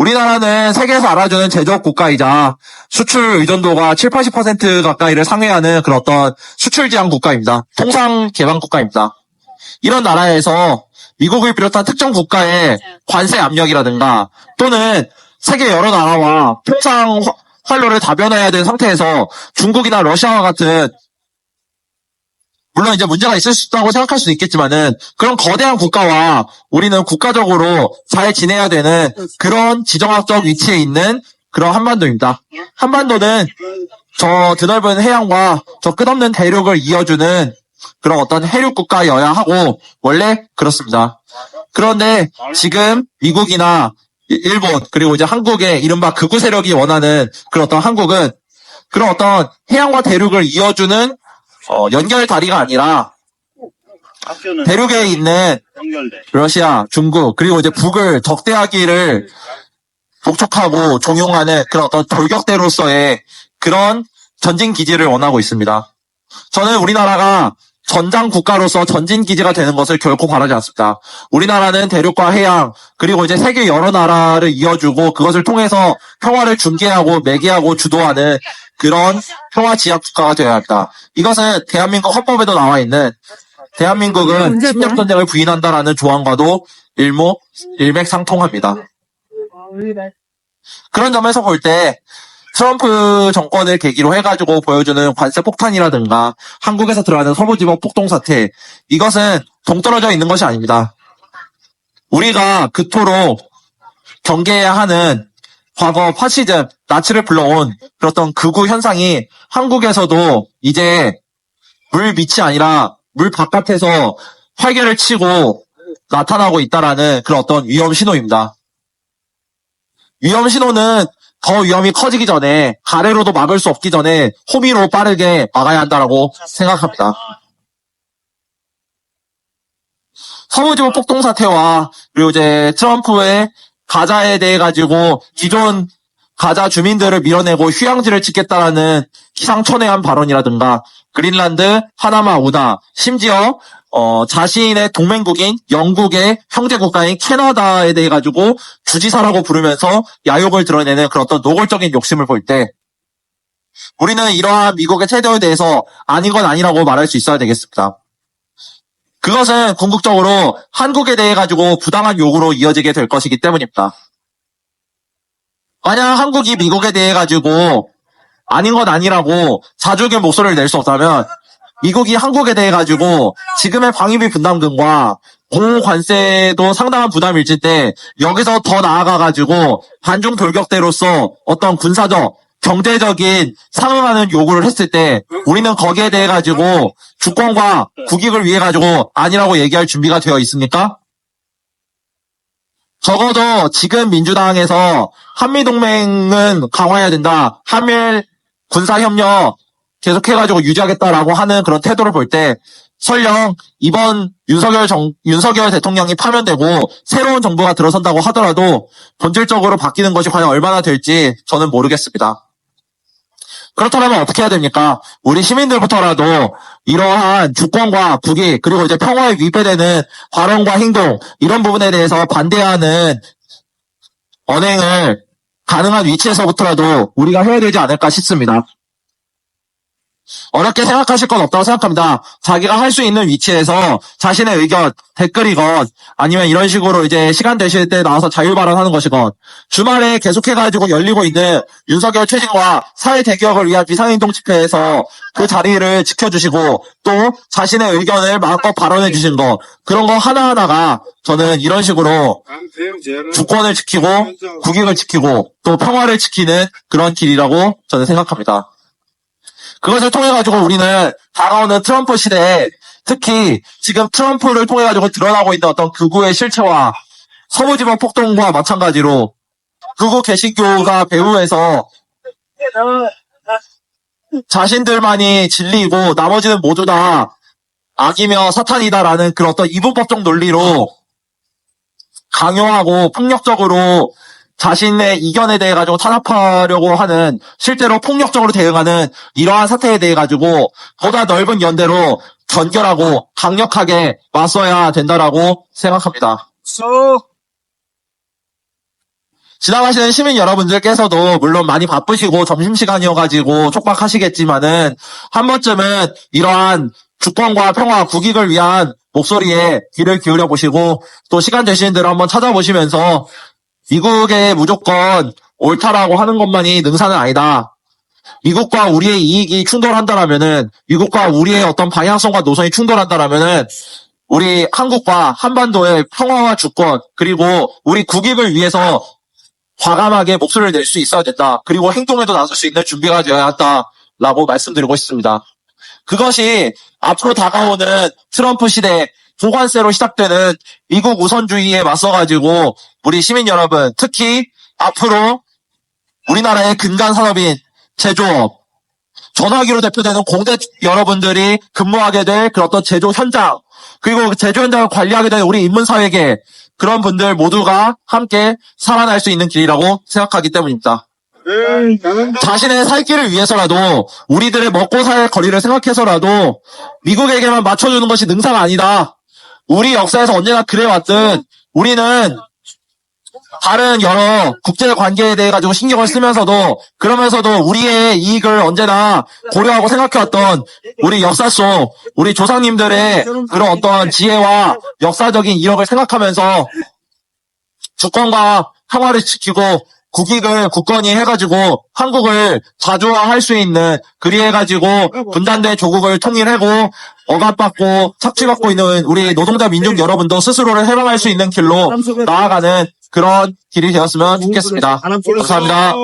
우리나라는 세계에서 알아주는 제조업 국가이자 수출 의존도가 7, 80% 가까이를 상회하는 그런 어떤 수출 지향 국가입니다. 통상 개방 국가입니다. 이런 나라에서 미국을 비롯한 특정 국가의 관세 압력이라든가 또는 세계 여러 나라와 통상 활로를 다변화해야 되는 상태에서 중국이나 러시아와 같은 물론 이제 문제가 있을 수 있다고 생각할 수도 있겠지만은 그런 거대한 국가와 우리는 국가적으로 잘 지내야 되는 그런 지정학적 위치에 있는 그런 한반도입니다. 한반도는 저 드넓은 해양과 저 끝없는 대륙을 이어주는 그런 어떤 해륙 국가여야 하고 원래 그렇습니다. 그런데 지금 미국이나 일본 그리고 이제 한국의 이른바 극우 세력이 원하는 그런 어떤 한국은 그런 어떤 해양과 대륙을 이어주는 연결 다리가 아니라 대륙에 있는 러시아, 중국 그리고 이제 북을 적대하기를 독촉하고 종용하는 그런 어떤 돌격대로서의 그런 전진 기지를 원하고 있습니다. 저는 우리나라가 전장 국가로서 전진 기지가 되는 것을 결코 바라지 않습니다. 우리나라는 대륙과 해양 그리고 이제 세계 여러 나라를 이어주고 그것을 통해서 평화를 중개하고 매개하고 주도하는 그런 평화 지향 국가가 되어야 합니다. 이것은 대한민국 헌법에도 나와 있는 대한민국은 침략 전쟁을 부인한다라는 조항과도 일맥상통합니다. 그런 점에서 볼 때 트럼프 정권을 계기로 해가지고 보여주는 관세 폭탄이라든가 한국에서 드러나는 서부지법 폭동 사태 이것은 동떨어져 있는 것이 아닙니다. 우리가 그토록 경계해야 하는 과거 파시즘, 나치를 불러온 그런 극우 현상이 한국에서도 이제 물 밑이 아니라 물 바깥에서 활개를 치고 나타나고 있다라는 그런 어떤 위험 신호입니다. 위험 신호는 더 위험이 커지기 전에 가래로도 막을 수 없기 전에 호미로 빠르게 막아야 한다라고 생각합니다. 서부지법 폭동 사태와 그리고 이제 트럼프의 가자에 대해 가지고 기존 가자 주민들을 밀어내고 휴양지를 짓겠다라는 기상천외한 발언이라든가 그린란드, 하나마, 우나 심지어 자신의 동맹국인 영국의 형제국가인 캐나다에 대해 가지고 주지사라고 부르면서 야욕을 드러내는 그런 어떤 노골적인 욕심을 볼 때 우리는 이러한 미국의 태도에 대해서 아닌 건 아니라고 말할 수 있어야 되겠습니다. 그것은 궁극적으로 한국에 대해 가지고 부당한 요구로 이어지게 될 것이기 때문입니다. 만약 한국이 미국에 대해 가지고 아닌 건 아니라고 자족의 목소리를 낼 수 없다면 미국이 한국에 대해 가지고 지금의 방위비 분담금과 공호 관세도 상당한 부담을 일칠 때 여기서 더 나아가 가지고 반중 돌격대로서 어떤 군사적 경제적인 상응하는 요구를 했을 때 우리는 거기에 대해 가지고 주권과 국익을 위해 가지고 아니라고 얘기할 준비가 되어 있습니까? 적어도 지금 민주당에서 한미동맹은 강화해야 된다. 한미일 군사협력 계속해가지고 유지하겠다라고 하는 그런 태도를 볼 때 설령 이번 윤석열 대통령이 파면되고 새로운 정부가 들어선다고 하더라도 본질적으로 바뀌는 것이 과연 얼마나 될지 저는 모르겠습니다. 그렇다면 어떻게 해야 됩니까? 우리 시민들부터라도 이러한 주권과 국익 그리고 이제 평화에 위배되는 발언과 행동 이런 부분에 대해서 반대하는 언행을 가능한 위치에서부터라도 우리가 해야 되지 않을까 싶습니다. 어렵게 생각하실 건 없다고 생각합니다. 자기가 할 수 있는 위치에서 자신의 의견, 댓글이건 아니면 이런 식으로 이제 시간 되실 때 나와서 자유 발언하는 것이건 주말에 계속해가지고 열리고 있는 윤석열 퇴진과 사회 대격을 위한 비상행동 집회에서 그 자리를 지켜주시고 또 자신의 의견을 마음껏 발언해 주신 거 그런 거 하나하나가 저는 이런 식으로 주권을 지키고 국익을 지키고 또 평화를 지키는 그런 길이라고 저는 생각합니다. 그것을 통해가지고 우리는 다가오는 트럼프 시대에 특히 지금 트럼프를 통해가지고 드러나고 있는 어떤 극우의 실체와 서부지방 폭동과 마찬가지로 극우 개신교가 배후에서 자신들만이 진리이고 나머지는 모두 다 악이며 사탄이다라는 그런 어떤 이분법적 논리로 강요하고 폭력적으로 자신의 이견에 대해 가지고 탄압하려고 하는 실제로 폭력적으로 대응하는 이러한 사태에 대해 가지고 보다 넓은 연대로 전결하고 강력하게 맞서야 된다라고 생각합니다. 지나가시는 시민 여러분들께서도 물론 많이 바쁘시고 점심시간이어가지고 촉박하시겠지만은 한 번쯤은 이러한 주권과 평화, 국익을 위한 목소리에 귀를 기울여 보시고 또 시간 되시는 대로 한번 찾아보시면서 미국의 무조건 옳다라고 하는 것만이 능사는 아니다. 미국과 우리의 이익이 충돌한다라면은 미국과 우리의 어떤 방향성과 노선이 충돌한다라면은 우리 한국과 한반도의 평화와 주권 그리고 우리 국익을 위해서 과감하게 목소리를 낼 수 있어야 된다. 그리고 행동에도 나설 수 있는 준비가 되어야 한다라고 말씀드리고 싶습니다. 그것이 앞으로 다가오는 트럼프 시대 보관세로 시작되는 미국 우선주의에 맞서가지고 우리 시민 여러분, 특히 앞으로 우리나라의 근간 산업인 제조업, 전화기로 대표되는 공대 여러분들이 근무하게 될 그런 어떤 제조 현장, 그리고 그 제조 현장을 관리하게 되는 우리 인문사회계, 그런 분들 모두가 함께 살아날 수 있는 길이라고 생각하기 때문입니다. 자신의 살 길을 위해서라도 우리들의 먹고 살 거리를 생각해서라도 미국에게만 맞춰주는 것이 능사가 아니다. 우리 역사에서 언제나 그래왔듯 우리는 다른 여러 국제 관계에 대해 가지고 신경을 쓰면서도 그러면서도 우리의 이익을 언제나 고려하고 생각해왔던 우리 역사 속 우리 조상님들의 그런 어떤 지혜와 역사적인 이력을 생각하면서 주권과 평화를 지키고 국익을 굳건히 해가지고 한국을 자주화할 수 있는 그리해가지고 분단된 조국을 통일하고 억압받고 착취받고 있는 우리 노동자 민족 여러분도 스스로를 해방할 수 있는 길로 나아가는 그런 길이 되었으면 좋겠습니다. 감사합니다.